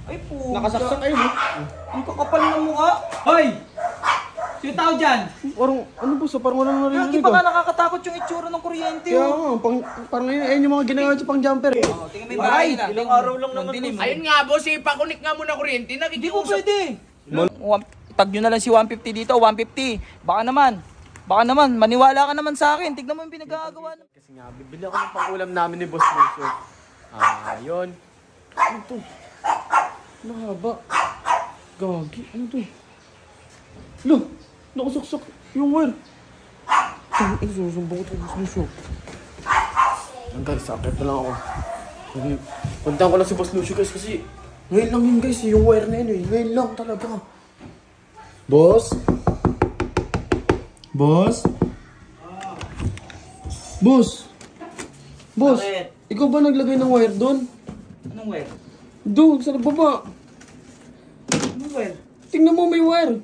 Ay po. Nakasaksak kayo, no? Ang kakapal ng mukha. Hoy! Sino tao dyan? Parang, ano po, parang wala nang Lagi narinig pa ah. nga nakakatakot yung itsura ng kuryente. Kaya nga, parang ayun yung mga ginagawa sa pang jumper eh. Oh, tingnan mo yung bahay na. Ilang araw lang naman. Ayun nga boss, ipakunik nga muna kuryente. Hindi po pwede. Tag nyo na lang si 150 dito, 150. Baka naman, maniwala ka naman sa akin. Tignan mo yung pinagagawa. Kasi nga, bibili ako ng pang-ulam namin ni Boss Lucio. Yun. Ano to? Mahaba. Gagi, ano to? Lo, nakasaksak yung wire. Ay, susumbong ko to, Boss Lucio. Guys, sakit na lang ako. Puntahan ko lang si Boss Lucio guys kasi ngayon lang yun guys, yung wire na yun eh. Ngayon lang talaga. Boss? Boss? Boss? Boss? Bakit? Ikaw ba naglagay ng wire doon? Anong wire? Doon, sa baba. Anong wire? Tingnan mo may wire.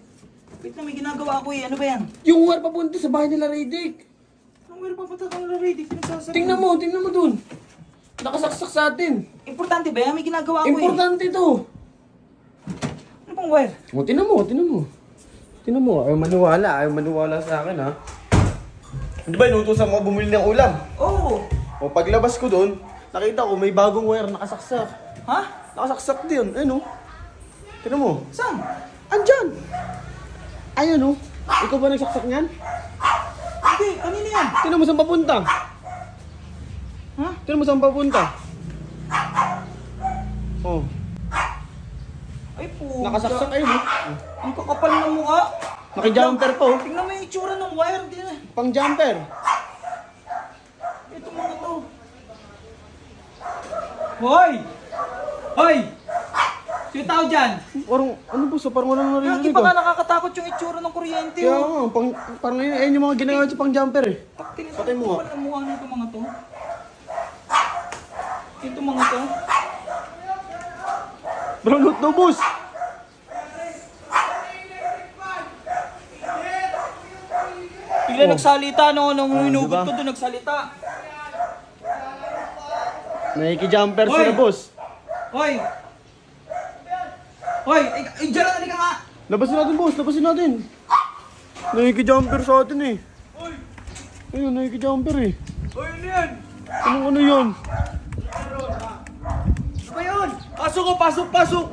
Wait na, may ginagawa ko eh. Ano ba yan? Yung wire papunta sa bahay nila Radic. Anong wire papunta ka na ready? Pinagsasabi. Tingnan mo doon. Nakasaksak sa atin. Importante ba yan? May ginagawa ko eh. Importante to. Ano bang wire? O, tingnan mo. Tingnan mo, ayaw maniwala sa akin ha. Di ba inutusan mo bumili ng ulam? Oo. O paglabas ko doon, nakita ko may bagong wire nakasaksak. Ha? Nakasaksak din, ano? Tingnan mo. Saan? Andyan! Ayun oh. Ikaw ba nagsaksak niyan? Hindi, kanina yan. Tingnan mo saan papunta. Ha? Tingnan mo saan papunta. Oh, Ay po. nakasaksak ayun oh. Ang kakapal ng mukha. Naki-jumper pa oh. Tingnan mo yung itsura ng wire. Di na. Pang jumper. Ito mga to. Hoy! Hoy! Sino tao dyan? Parang, ano po, parang wala nang Lagi narinig pa nga ah. nakakatakot yung itsura ng kuryente. Kaya nga, parang ayun yung mga ginagawa sa pang jumper eh. Patay mo nga. Kapal ng mukha nito mga to. Ito mga to. Brown out daw boss. Bigla nagsalita no, nung hinugot diba? ko doon nagsalita. Naki-jumper Hoy! sila boss. Hoy! Hoy! Ay, dyan lang, halika nga! Labasin natin boss, labasin natin. Naki-jumper sa atin eh. Ayun, naki-jumper eh. Hoy, ano yan? Ano yun? Ano ba yun? Pasok ko, pasok! Pasok.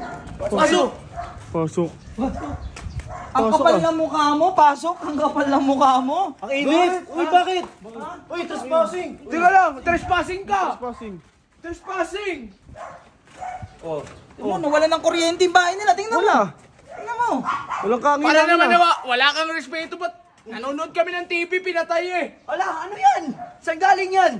Ang Pasok kapal ah. ng mukha mo, pasok! Ang kapal ng mukha mo! Ang init! Uy, bakit? Uy, trespassing! Teka lang, trespassing ka! Passing. Trespassing! Oh. Tingnan mo, nawala ng kuryente yung bahay nila. Tingnan mo! Wala. Tingnan mo! Walang kangin Para naman nawa, wala kang respeto ba't nanonood kami ng TV, pinatay eh! Ala, ano yan? Saan galing yan?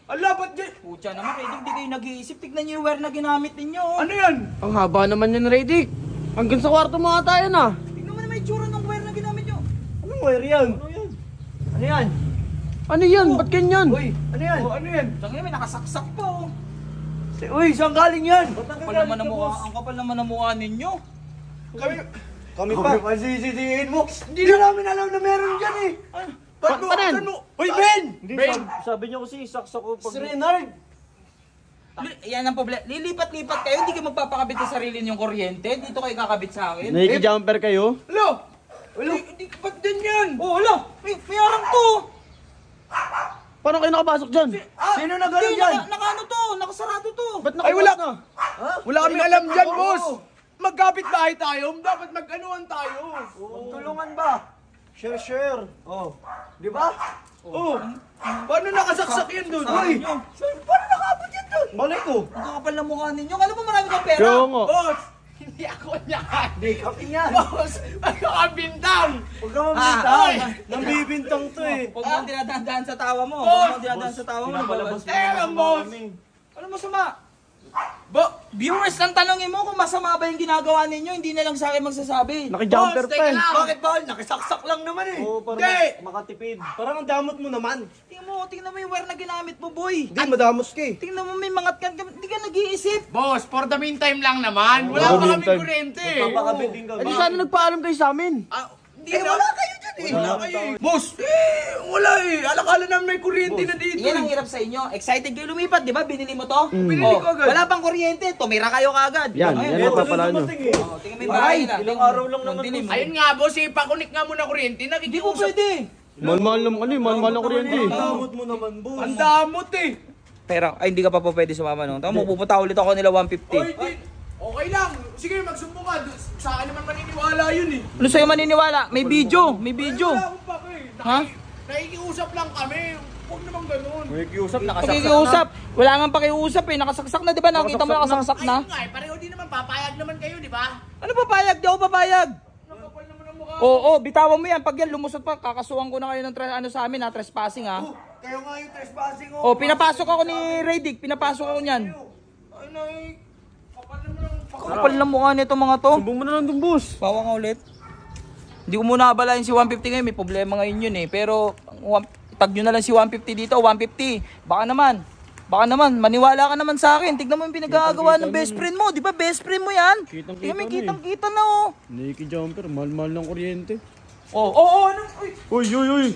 Ala, ba't di? Pucha naman, kayo hindi kayo nag-iisip. Tignan niyo yung wire na ginamit ninyo. Ano yan? Ang haba naman yan, Radic. Hanggang sa kwarto mga tayo na. Tignan mo naman yung tsura ng wire na ginamit nyo. Anong wire yan? Ano yan? Ano yan? Ba't ganyan? Uy, ano yan? Oh, ano yan? Tangina, may nakasaksak pa oh. Uy, saan galing yan? Kapal naman ang mukha, ang kapal naman ang mukha ninyo. Kami pa sisisihin mo. Hindi na namin alam na meron dyan eh. Ba't mo? Paano? Saan mo? Uy, Ben! Ben! Sabi niya kasi isaksak ko pag... Si Renard! Yan ang problema. Lilipat-lipat kayo, hindi kayo magpapakabit sa sarili niyong kuryente. Dito kayo kakabit sa akin. Naki-jumper kayo? Alo! Alo! Hindi ka ba't dyan yan? Oh, ala! May arang to! Paano kayo nakapasok dyan? Sino nag-alam Hindi, dyan? naka-ano to, nakasarado to. Ba't Ay, wala! na? Wala kaming alam dyan, boss! Magkapit bahay tayo, dapat mag-anuan tayo. Tulungan ba? Share. Oh. Di ba? Oh! Paano nakasaksak yan doon? Uy! Paano nakabot yan doon? Malay ko. Ang kakapal ng mukha ninyo. Alam mo marami kang pera. Kaya nga. Boss! Hindi ako niyan! Hindi kami yan. Boss! Magkakabintang! Huwag ka mabintang. Ay! Nambibintang to eh. Huwag mo dinadaan sa tawa mo. Boss! Huwag mo dinadaan sa tawa mo. Pinabalabas mo Eh, naman boss! kami. Ano masama? Viewers, lang tanongin mo kung masama ba yung ginagawa ninyo. Hindi na lang sa akin magsasabi. Naki-jumper Boss, pa teka eh. lang. Bakit ba? Nakisaksak lang naman eh. Oo, parang Hindi! Makatipid. Parang ang damot mo naman. Tingnan mo yung wire na ginamit mo, boy. Hindi, madamos ka eh. Tingnan mo may mangat ka. Hindi ka nag-iisip. Boss, for the meantime lang naman. Wala For the pa kaming meantime. kuryente. Papakabit din kami. Eh di sana nagpaalam kayo sa amin. Hindi wala kayo dyan. eh. Wala kayo eh. Boss, wala eh. Alakala namin may kuryente na dito. Yan ang hirap sa inyo. Excited kayo lumipat, di ba? Binili mo to? Binili ko agad. Wala pang kuryente. Tumira kayo kagad. Yan, yan ang papala nyo. Tingnan mo yung bahay nila. Ilang araw lang naman. Dilim. Ayun nga, boss, ipakunik nga muna kuryente. Hindi po pwede. Mahal-mahal naman ano eh, mahal-mahal ng kuryente eh. Damot mo naman, boss. Ang damot eh. Pero, ay, hindi ka pa po pwede sumama nung. Tama, pupunta ulit ako nila 150. Oy, di. Okay lang. Sige, magsumbong ka. Sa akin naman maniniwala yun eh. Ano sa'yo maniniwala? May video. May video. Wala akong pake. Ha? Nakikiusap lang kami. Huwag naman ganun. Nakikiusap, Pakikiusap. Wala nga pakiusap eh. Nakasaksak na, di ba? Nakita mo nakasaksak na? Ayun nga eh, pareho din naman. Papayag naman kayo, di ba? Ano papayag? Di ako papayag. Nakapal naman ang mukha. Oo, bitawan mo yan. Pag yan lumusot pa, kakasuhan ko na kayo ng ano sa amin ha, trespassing ha. Kayo nga yung trespassing ko. Oh, pinapasok ako ni Radic. Pinapasok ako niyan. Ay, nay. Kapal naman ang Kapal na mukha nito mga to. Sumbong mo na lang dun, boss. Bawa nga ulit. Hindi ko muna abalayin si 150 ngayon. May problema ngayon yun eh. Pero tag nyo na lang si 150 dito. 150. Baka naman. Maniwala ka naman sa akin. Tignan mo yung pinagagawa ng best friend mo. Di ba best friend mo yan? Kitang-kita Tignan mo yung na eh. kitang-kita na oh. Naked jumper, mahal-mahal ng kuryente. Ano? Uy, Uy.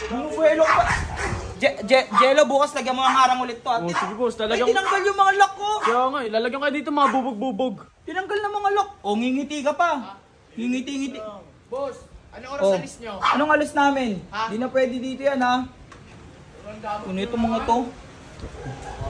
buwelo pa. Jello, bukas lagyan mo ang harang ulit to. Oh, sige boss, Ay, talagang... tinanggal yung mga lock ko. Kaya nga eh, lalagyan kayo dito mga bubog-bubog. Tinanggal na mga lock. Oh, ngingiti ka pa. Ngingiti. Boss, anong oras Oh. alis nyo? Anong alis namin? Ha? Di na pwede dito yan ha. Ano itong mga to?